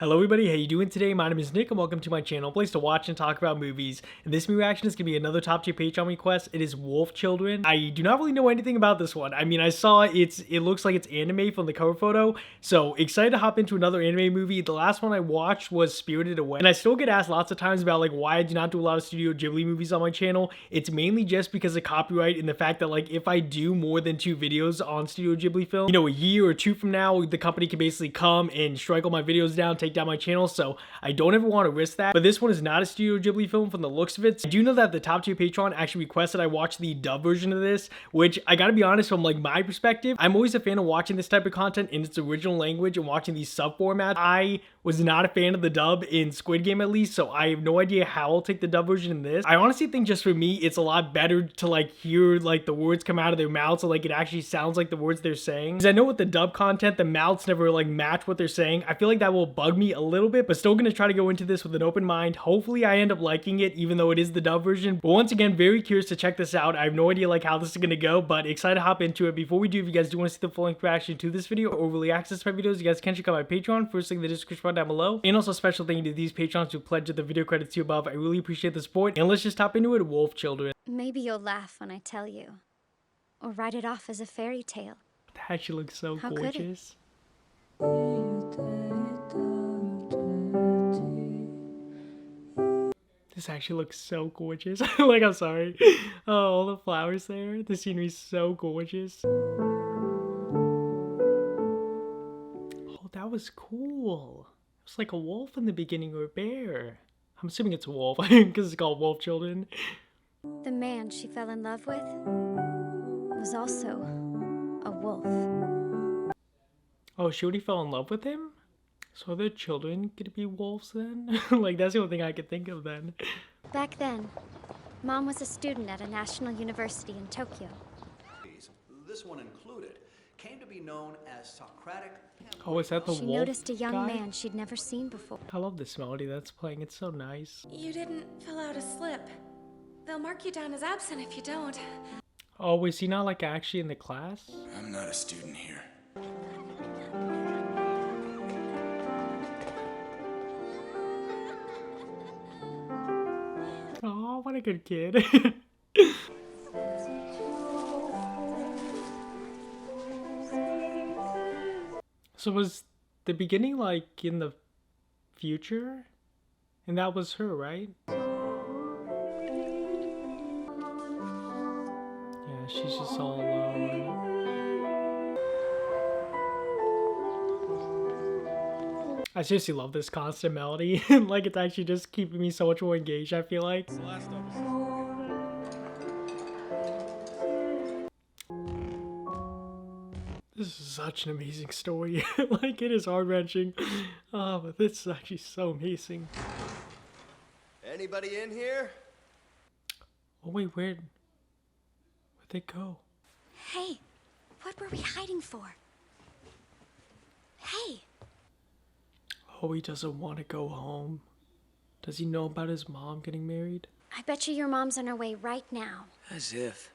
Hello everybody, how you doing today? My name is Nick and welcome to my channel, a place to watch and talk about movies. And this movie reaction is going to be another top tier Patreon request. It is Wolf Children. I do not really know anything about this one. I mean, I saw it looks like it's anime from the cover photo. So excited to hop into another anime movie. The last one I watched was Spirited Away. And I still get asked lots of times about like why I do not do a lot of Studio Ghibli movies on my channel. It's mainly just because of copyright and the fact that like if I do more than 2 videos on Studio Ghibli film, a year or 2 from now, the company can basically come and strike all my videos down, take down my channel, so I don't ever want to risk that. But this one is not a Studio Ghibli film from the looks of it. I do know that the top tier Patreon actually requested I watch the dub version of this, which I gotta be honest, from like my perspective, I'm always a fan of watching this type of content in its original language and watching these sub formats. I was not a fan of the dub in Squid Game at least, so I have no idea how I'll take the dub version in this. I honestly think just for me, it's a lot better to like hear like the words come out of their mouths, so like it actually sounds like the words they're saying. Because I know with the dub content, the mouths never like match what they're saying. I feel like that will bug me a little bit, but still gonna try to go into this with an open mind. Hopefully I end up liking it, even though it is the dub version. But once again, very curious to check this out. I have no idea like how this is gonna go, but excited to hop into it. Before we do, if you guys do want to see the full length reaction to this video or early access to my videos, you guys can check out my Patreon. First link in the description bar down below. And also a special thank you to these Patrons who pledged the video credits to above. I really appreciate the support. And let's just hop into it. Wolf Children. Maybe you'll laugh when I tell you, or write it off as a fairy tale. That she looks so How gorgeous. This actually looks so gorgeous. Like, I'm sorry. Oh, all the flowers there. The scenery's so gorgeous. Oh, that was cool. It was like a wolf in the beginning or a bear. I'm assuming it's a wolf because it's called Wolf Children. The man she fell in love with was also a wolf. Oh, she already fell in love with him? So are their children gonna be wolves then? Like, that's the only thing I could think of then. Back then, Mom was a student at a national university in Tokyo. This one included, came to be known as Socratic. Oh, is that the wolf? She noticed a young guy? man she'd never seen before. I love this melody that's playing. It's so nice. You didn't fill out a slip. They'll mark you down as absent if you don't. Oh, was he not like actually in the class? I'm not a student here. Oh, what a good kid. So was the beginning like in the future? And that was her, right? Yeah, she's just all alone. I seriously love this constant melody. Like, it's actually just keeping me so much more engaged, I feel like. This is such an amazing story. Like, it is heart-wrenching. Oh, but this is actually so amazing. Anybody in here? Oh wait, where'd they go? Hey, what were we hiding for? Hey! Oh, he doesn't want to go home. Does he know about his mom getting married? I bet you your mom's on her way right now. As if.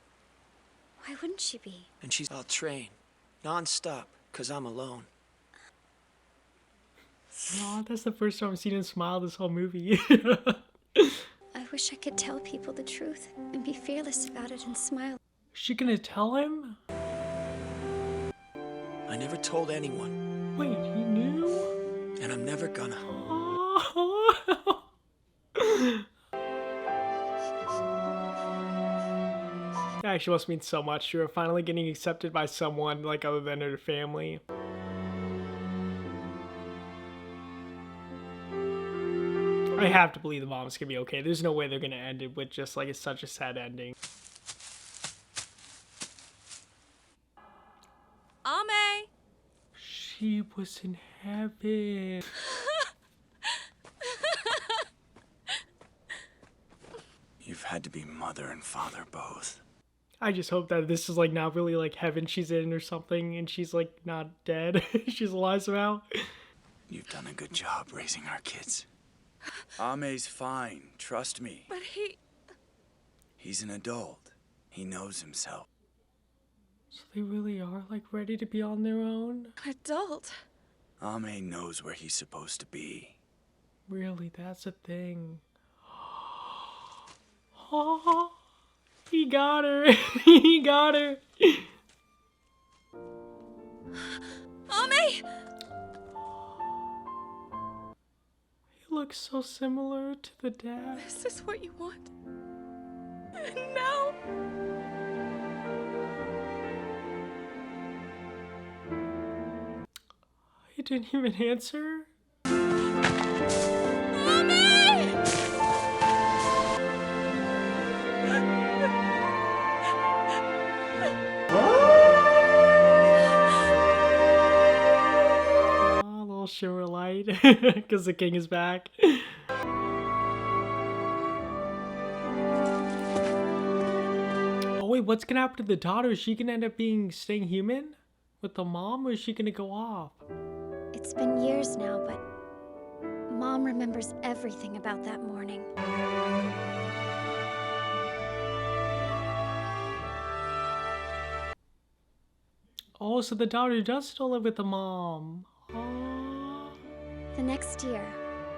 Why wouldn't she be? And I'll train. Non-stop, 'cause I'm alone. Oh, that's the first time I've seen him smile this whole movie. I wish I could tell people the truth and be fearless about it and smile. Is she gonna tell him? I never told anyone, Wait, he knew? and I'm never gonna. Oh. That actually must mean so much to her, finally getting accepted by someone like other than her family. I have to believe the mom's gonna be okay. There's no way they're gonna end it with just like such a sad ending. Ame! She was in heaven. You've had to be mother and father both. I just hope that this is like not really like heaven she's in or something and she's like not dead. She's alive somehow. You've done a good job raising our kids. Ame's fine, trust me. But He's an adult. He knows himself. So they really are like ready to be on their own? an adult. Ame knows where he's supposed to be. Really, that's a thing. Oh, he got her. He got her. Ame! He looks so similar to the dad. Is this what you want? No! He didn't even answer. A little shimmer light because the king is back. Oh wait, what's gonna happen to the daughter? Is she gonna end up staying human with the mom, or is she gonna go off? It's been years now, but Mom remembers everything about that morning. Oh, so the daughter does still live with the mom. Oh. The next year,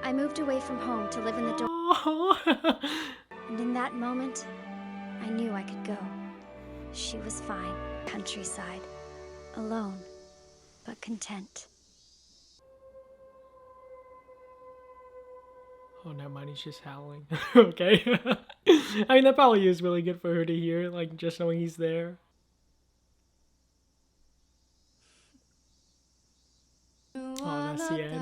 I moved away from home to live in the dorm, Oh. and in that moment, I knew I could go. She was fine, countryside, alone, but content. Oh, never mind, he's just howling. Okay. I mean, that probably is really good for her to hear, like, just knowing he's there. Oh, that's the end.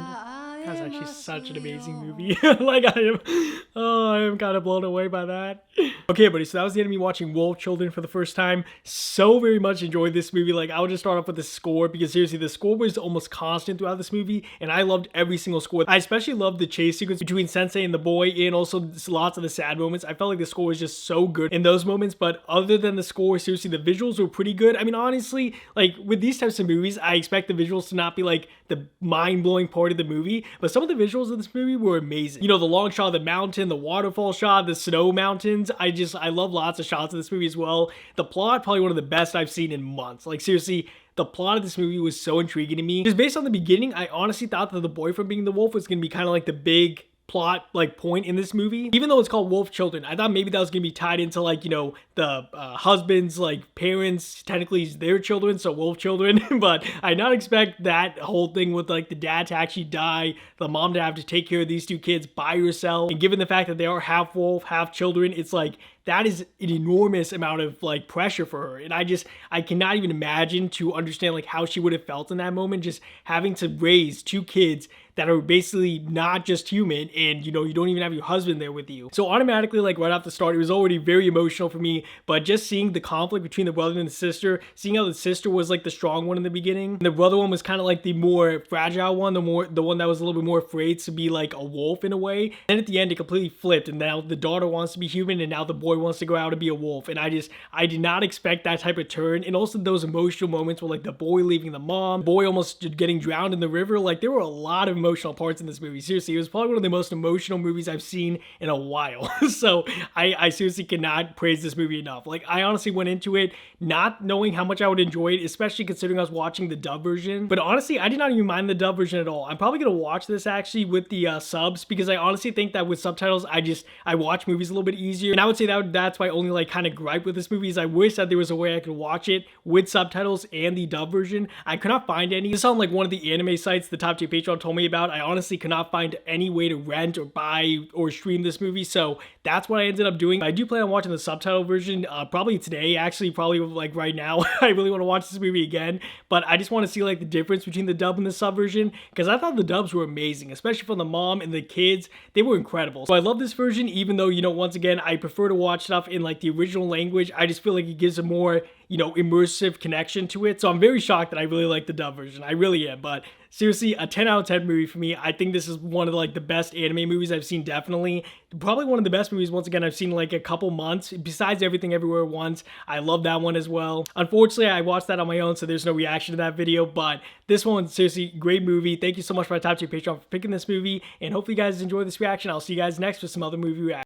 That's actually such an amazing movie. Like, I am kind of blown away by that. Okay, buddy, so that was the end of me watching Wolf Children for the first time. So very much enjoyed this movie. Like, I'll just start off with the score, because seriously, the score was almost constant throughout this movie, and I loved every single score. I especially loved the chase sequence between Sensei and the boy, and also lots of the sad moments. I felt like the score was just so good in those moments, but other than the score, seriously, the visuals were pretty good. I mean, honestly, like, with these types of movies, I expect the visuals to not be, like, the mind-blowing part of the movie, but some of the visuals of this movie were amazing. You know, the long shot of the mountain, the waterfall shot, the snow mountains. I love lots of shots of this movie as well. The plot, probably one of the best I've seen in months. Like, seriously, the plot of this movie was so intriguing to me. Just based on the beginning, I honestly thought that the boyfriend being the wolf was gonna be kind of like the big plot like point in this movie. Even though it's called Wolf Children, I thought maybe that was gonna be tied into, like, you know, the husband's like parents, technically their children, so wolf children. But I did not expect that whole thing with like the dad to actually die, the mom to have to take care of these two kids by herself, and given the fact that they are half wolf, half children, it's like that is an enormous amount of like pressure for her. And I cannot even imagine to understand like how she would have felt in that moment, just having to raise two kids that are basically not just human, and you know, you don't even have your husband there with you. So automatically, like right off the start, it was already very emotional for me. But just seeing the conflict between the brother and the sister, seeing how the sister was like the strong one in the beginning, and the brother one was kind of like the more fragile one, the one that was a little bit more afraid to be like a wolf in a way. And at the end, it completely flipped, and now the daughter wants to be human, and now the boy wants to go out and be a wolf. And I did not expect that type of turn. And also those emotional moments where like the boy leaving the mom, boy almost getting drowned in the river. Like, there were a lot of emotional parts in this movie. Seriously, it was probably one of the most emotional movies I've seen in a while. So I seriously cannot praise this movie enough. Like, I honestly went into it not knowing how much I would enjoy it, especially considering I was watching the dub version. But honestly, I did not even mind the dub version at all. I'm probably gonna watch this actually with the subs, because I honestly think that with subtitles, I watch movies a little bit easier. And I would say that's my only like kind of gripe with this movie, is I wish that there was a way I could watch it with subtitles and the dub version. I could not find any. This is on like one of the anime sites the Top Tier Patreon told me about. I honestly could not find any way to rent or buy or stream this movie, so that's what I ended up doing. I do plan on watching the subtitle version probably today, actually, probably like right now. I really want to watch this movie again, but I just want to see like the difference between the dub and the sub version, because I thought the dubs were amazing, especially for the mom and the kids. They were incredible. So I love this version, even though, you know, once again, I prefer to watch stuff in like the original language. I just feel like it gives a more, you know, immersive connection to it. So I'm very shocked that I really like the dub version. I really am. But seriously, a 10 out of 10 movie for me. I think this is one of like the best anime movies I've seen, definitely. Probably one of the best movies, once again, I've seen in like a couple months, besides Everything Everywhere at Once. I love that one as well. Unfortunately, I watched that on my own, so there's no reaction to that video, but this one, seriously, great movie. Thank you so much for my Top Tier Patreon for picking this movie, and hopefully you guys enjoy this reaction. I'll see you guys next with some other movie reaction.